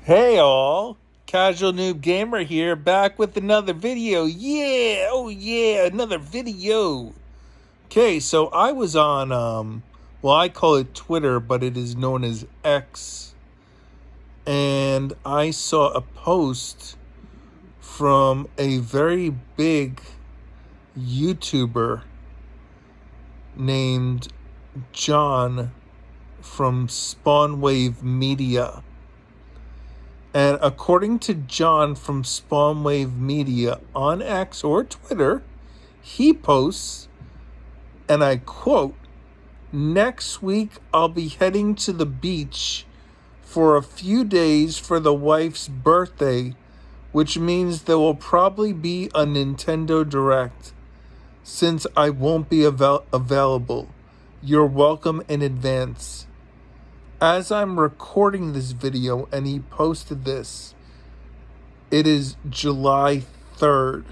Hey all, Casual Noob Gamer here, back with another video. Yeah, oh yeah, another video. Okay, so I was on, I call it Twitter, but it is known as X. And I saw a post from a very big YouTuber named John from Spawnwave Media. And according to John from Spawnwave Media on X or Twitter, he posts, and I quote, "Next week I'll be heading to the beach for a few days for the wife's birthday, which means there will probably be a Nintendo Direct since I won't be available. You're welcome in advance." As I'm recording this video and he posted this, it is July 3rd.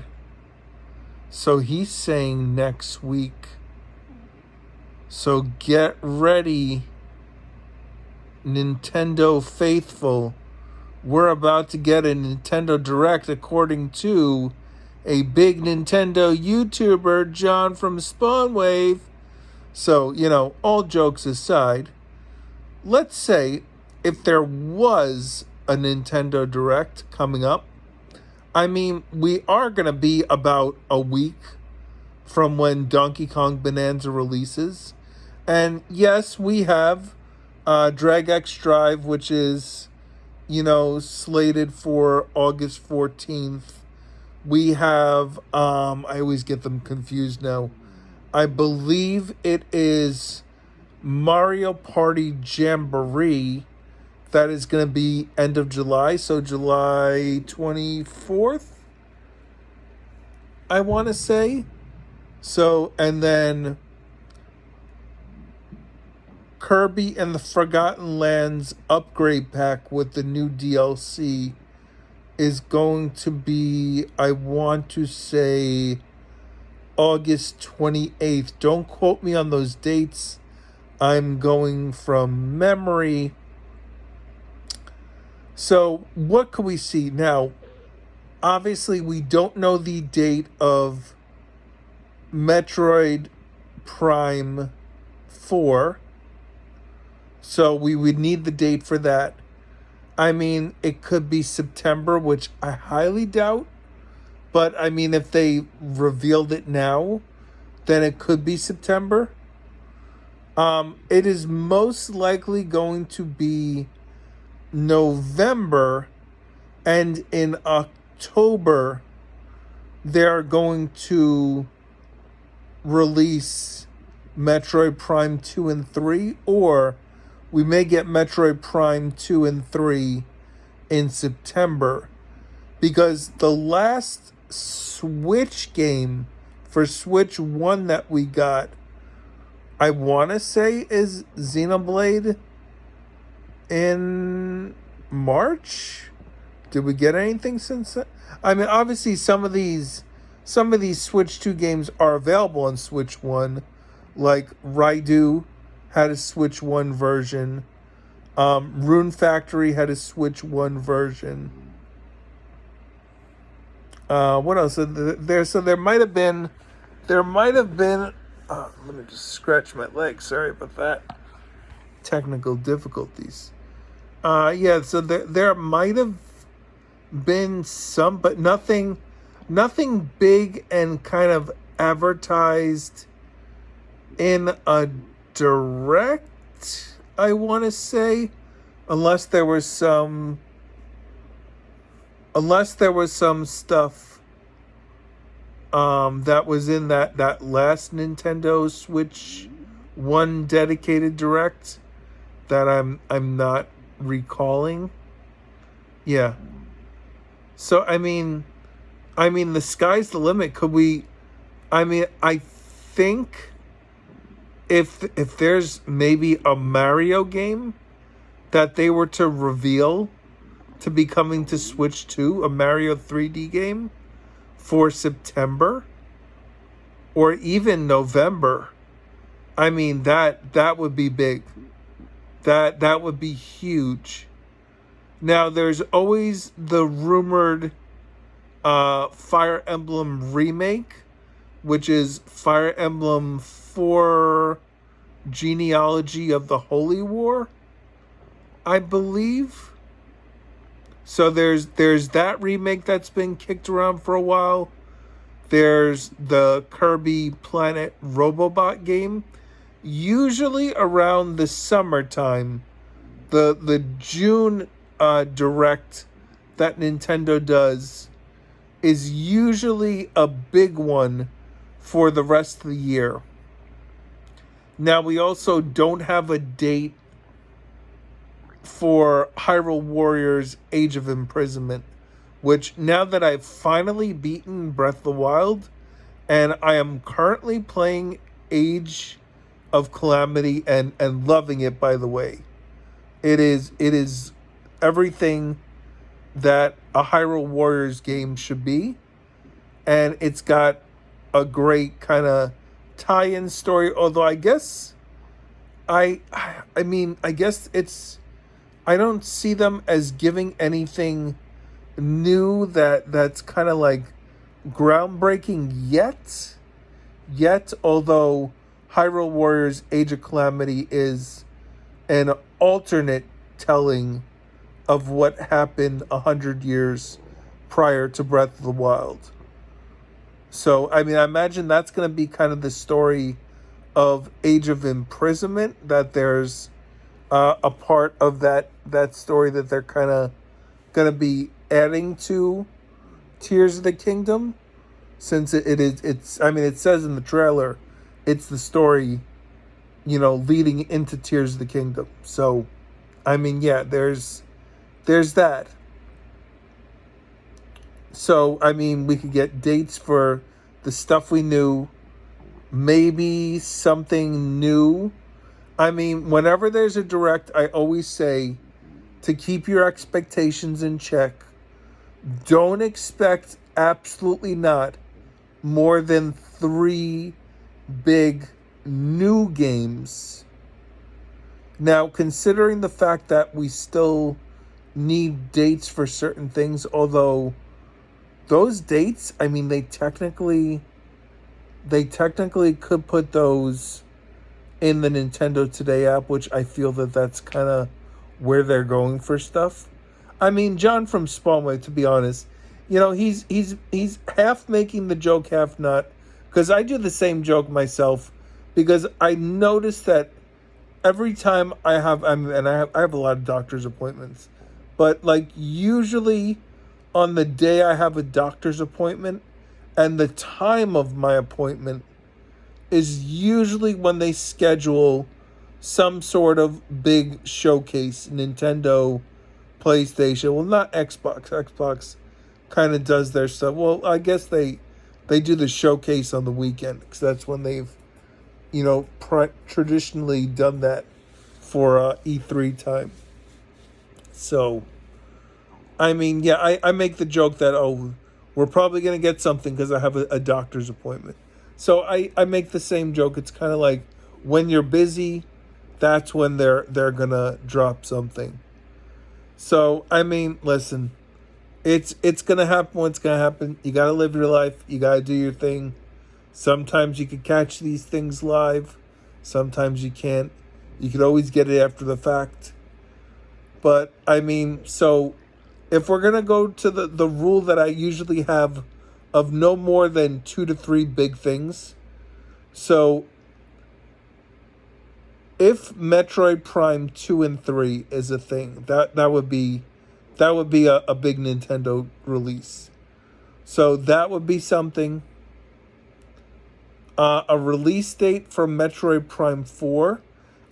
So he's saying next week. So get ready, Nintendo faithful. We're about to get a Nintendo Direct according to a big Nintendo YouTuber, John from Spawnwave. So, all jokes aside, let's say if there was a Nintendo Direct coming up, we are going to be about a week from when Donkey Kong Bonanza releases. And yes, we have Drag X Drive, which is, slated for August 14th. We have, I always get them confused now. I believe it is Mario Party Jamboree. That is going to be end of July, so July 24th, I want to say. So, and then Kirby and the Forgotten Lands upgrade pack with the new DLC is going to be, I want to say, August 28th. Don't quote me on those dates. I'm going from memory. So what could we see? Now, obviously, we don't know the date of Metroid Prime 4. So we would need the date for that. It could be September, which I highly doubt. But, if they revealed it now, then it could be September. It is most likely going to be November, and in October, they're going to release Metroid Prime 2 and 3, or we may get Metroid Prime 2 and 3 in September, because the last Switch game for Switch 1 that we got, I want to say, is Xenoblade in March. Did we get anything since then? Obviously some of these Switch 2 games are available on Switch 1, like Raidu had a Switch 1 version. Rune Factory had a Switch 1 version. What else? So there might have been. Let me just scratch my leg. Sorry about that. Technical difficulties. So there might have been some, but nothing big and kind of advertised in a direct, I want to say, unless there was some stuff that was in that last Nintendo Switch 1 dedicated direct that I'm not recalling. Yeah. So the sky's the limit. Could we? I think if there's maybe a Mario game that they were to reveal to be coming to Switch 2, a Mario 3D game for September or even November, that would be big. That would be huge. Now, there's always the rumored Fire Emblem remake, which is Fire Emblem 4 Genealogy of the Holy War, I believe. So there's that remake that's been kicked around for a while. There's the Kirby Planet Robobot game. Usually around the summertime, the June direct that Nintendo does is usually a big one for the rest of the year. Now, we also don't have a date for Hyrule Warriors Age of Imprisonment, which now that I've finally beaten Breath of the Wild, and I am currently playing Age of Calamity and loving it, by the way. It is everything that a Hyrule Warriors game should be, and it's got a great kind of tie-in story, although I guess I guess it's, I don't see them as giving anything new that's kind of like groundbreaking yet, although Hyrule Warriors Age of Calamity is an alternate telling of what happened 100 years prior to Breath of the Wild. So, I mean, I imagine that's going to be kind of the story of Age of Imprisonment, that there's a part of that story that they're kind of going to be adding to Tears of the Kingdom, since it's I mean, it says in the trailer it's the story, leading into Tears of the Kingdom. So, I mean, yeah, there's that. So, I mean, we could get dates for the stuff we knew, maybe something new. I mean, whenever there's a direct, I always say to keep your expectations in check. Don't expect, absolutely not, more than 3 big new games. Now, considering the fact that we still need dates for certain things, although those dates, I mean, they technically could put those in the Nintendo Today app, which I feel that's kind of where they're going for stuff. I mean, John from Spawnway, to be honest, he's half making the joke, half not, because I do the same joke myself, because I noticed that every time I have a lot of doctor's appointments, but like usually on the day I have a doctor's appointment and the time of my appointment is usually when they schedule some sort of big showcase. Nintendo, PlayStation, well, not Xbox. Xbox kind of does their stuff. Well, I guess they do the showcase on the weekend, because that's when they've, traditionally done that for E3 time. So, I mean, yeah, I make the joke that, we're probably going to get something because I have a doctor's appointment. So I make the same joke. It's kind of like when you're busy, that's when they're going to drop something. So, I mean, listen, it's going to happen when it's going to happen. You got to live your life. You got to do your thing. Sometimes you can catch these things live. Sometimes you can't. You could always get it after the fact. But, I mean, so if we're going to go to the rule that I usually have of no more than 2 to 3 big things. So if Metroid Prime 2 and 3 is a thing, that would be a big Nintendo release. So that would be something. A release date for Metroid Prime 4.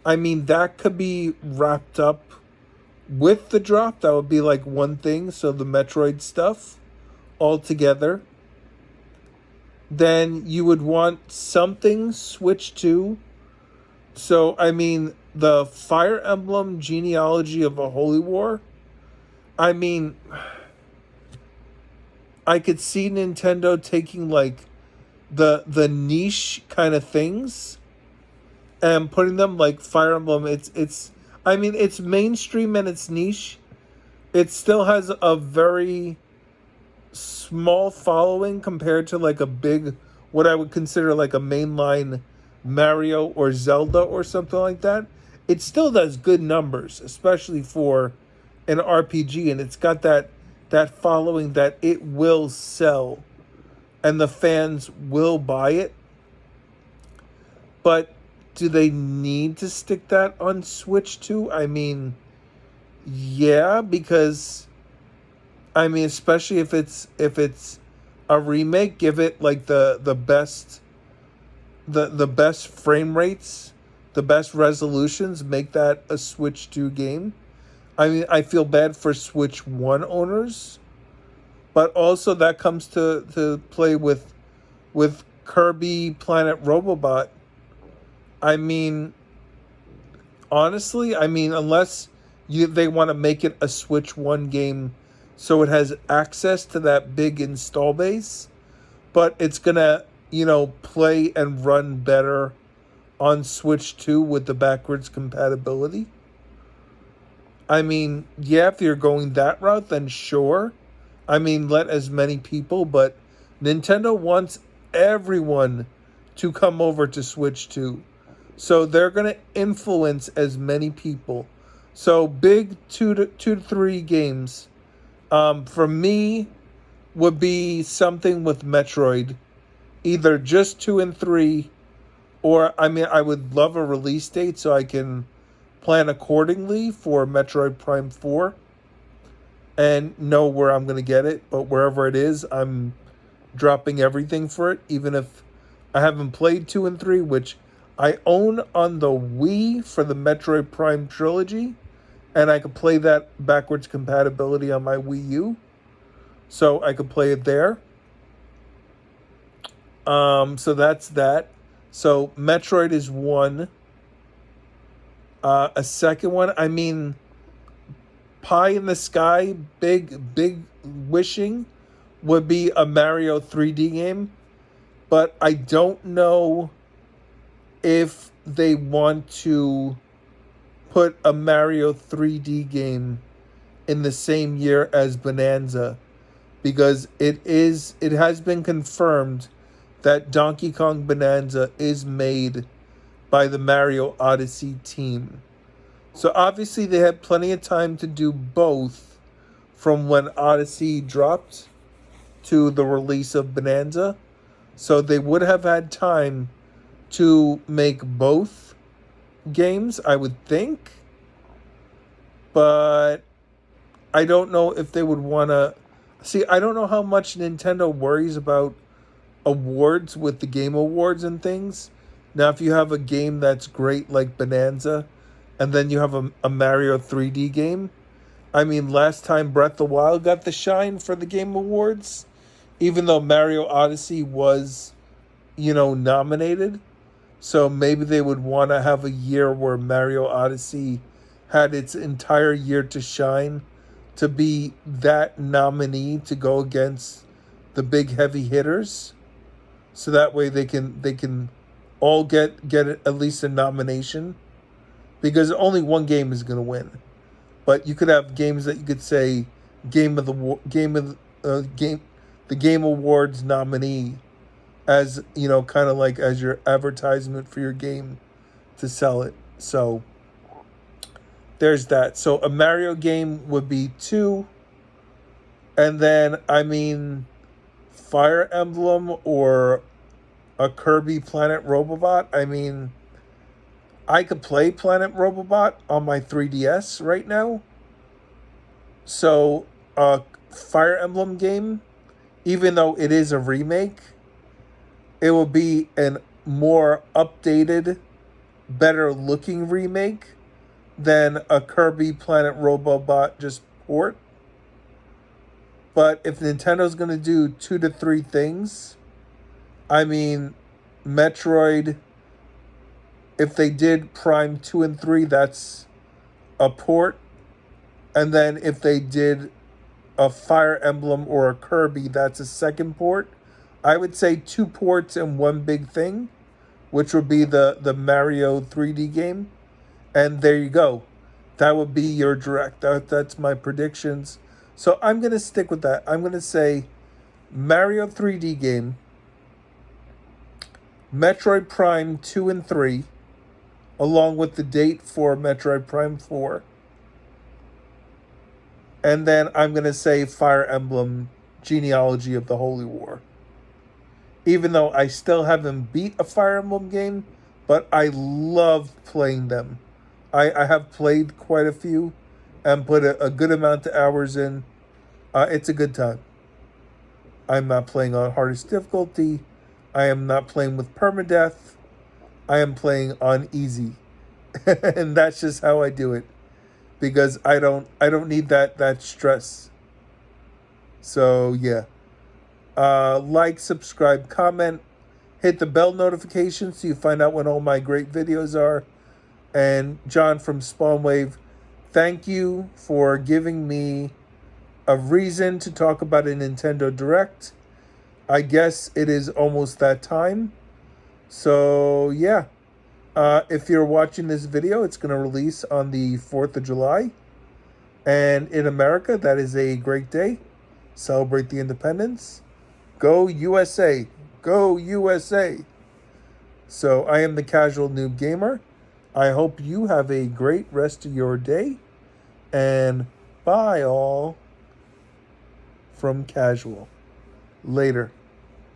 I mean, that could be wrapped up with the drop. That would be like one thing. So the Metroid stuff all together. Then you would want something Switch 2. So, I mean, the Fire Emblem Genealogy of a Holy War. I mean, I could see Nintendo taking like the niche kind of things and putting them like Fire Emblem. It's mainstream and it's niche, it still has a very small following compared to like a big, what I would consider like a mainline Mario or Zelda or something like that. It still does good numbers, especially for an RPG, and it's got that following that it will sell and the fans will buy it. But do they need to stick that on Switch too? I mean, yeah, because I mean, especially if it's a remake, give it like the best frame rates, the best resolutions, make that a Switch 2 game. I mean, I feel bad for Switch 1 owners, but also that comes to play with Kirby Planet Robobot. I mean, honestly, I mean, unless they want to make it a Switch 1 game so it has access to that big install base, but it's going to, play and run better on Switch 2 with the backwards compatibility. I mean, yeah, if you're going that route, then sure. I mean, let as many people, but Nintendo wants everyone to come over to Switch 2. So they're going to influence as many people. So big two to three games. For me, would be something with Metroid, either just 2 and 3, or I mean, I would love a release date so I can plan accordingly for Metroid Prime 4 and know where I'm going to get it. But wherever it is, I'm dropping everything for it, even if I haven't played 2 and 3, which I own on the Wii for the Metroid Prime trilogy, and I could play that backwards compatibility on my Wii U, so I could play it there. So that's that. So Metroid is one. A second one, I mean, pie in the sky, big wishing would be a Mario 3D game, but I don't know if they want to put a Mario 3D game in the same year as Bonanza, because it has been confirmed that Donkey Kong Bonanza is made by the Mario Odyssey team. So obviously they had plenty of time to do both from when Odyssey dropped to the release of Bonanza. So they would have had time to make both games, I would think. But I don't know if they would want to... See, I don't know how much Nintendo worries about awards with the Game Awards and things. Now, if you have a game that's great like Bonanza, and then you have a Mario 3D game, I mean, last time Breath of the Wild got the shine for the Game Awards, even though Mario Odyssey was, nominated. So maybe they would want to have a year where Mario Odyssey had its entire year to shine, to be that nominee to go against the big heavy hitters. So that way they can all get at least a nomination, because only one game is going to win. But you could have games that you could say the Game Awards nominee, as kind of like as your advertisement for your game to sell it. So there's that. So a Mario game would be 2, and then I mean, Fire Emblem or a Kirby Planet Robobot. I mean, I could play Planet Robobot on my 3DS right now. So a Fire Emblem game, even though it is a remake, it will be a more updated, better looking remake than a Kirby Planet Robobot just port. But if Nintendo's going to do 2 to 3 things, I mean, Metroid, if they did Prime 2 and 3, that's a port. And then if they did a Fire Emblem or a Kirby, that's a second port. I would say 2 ports and one big thing, which would be the Mario 3D game. And there you go. That would be your direct. That's my predictions. So I'm going to stick with that. I'm going to say Mario 3D game, Metroid Prime 2 and 3, along with the date for Metroid Prime 4. And then I'm going to say Fire Emblem Genealogy of the Holy War. Even though I still haven't beat a Fire Emblem game, but I love playing them. I have played quite a few and put a good amount of hours in. It's a good time. I'm not playing on hardest difficulty. I am not playing with permadeath. I am playing on easy. And that's just how I do it. Because I don't need that stress. So yeah. Like, subscribe, comment, hit the bell notification so you find out when all my great videos are. And John from Spawnwave, thank you for giving me a reason to talk about a Nintendo Direct. I guess it is almost that time. So yeah, if you're watching this video, it's going to release on the 4th of July. And in America, that is a great day. Celebrate the independence. Go USA. Go USA. So I am the Casual Noob Gamer. I hope you have a great rest of your day. And bye all from Casual. Later.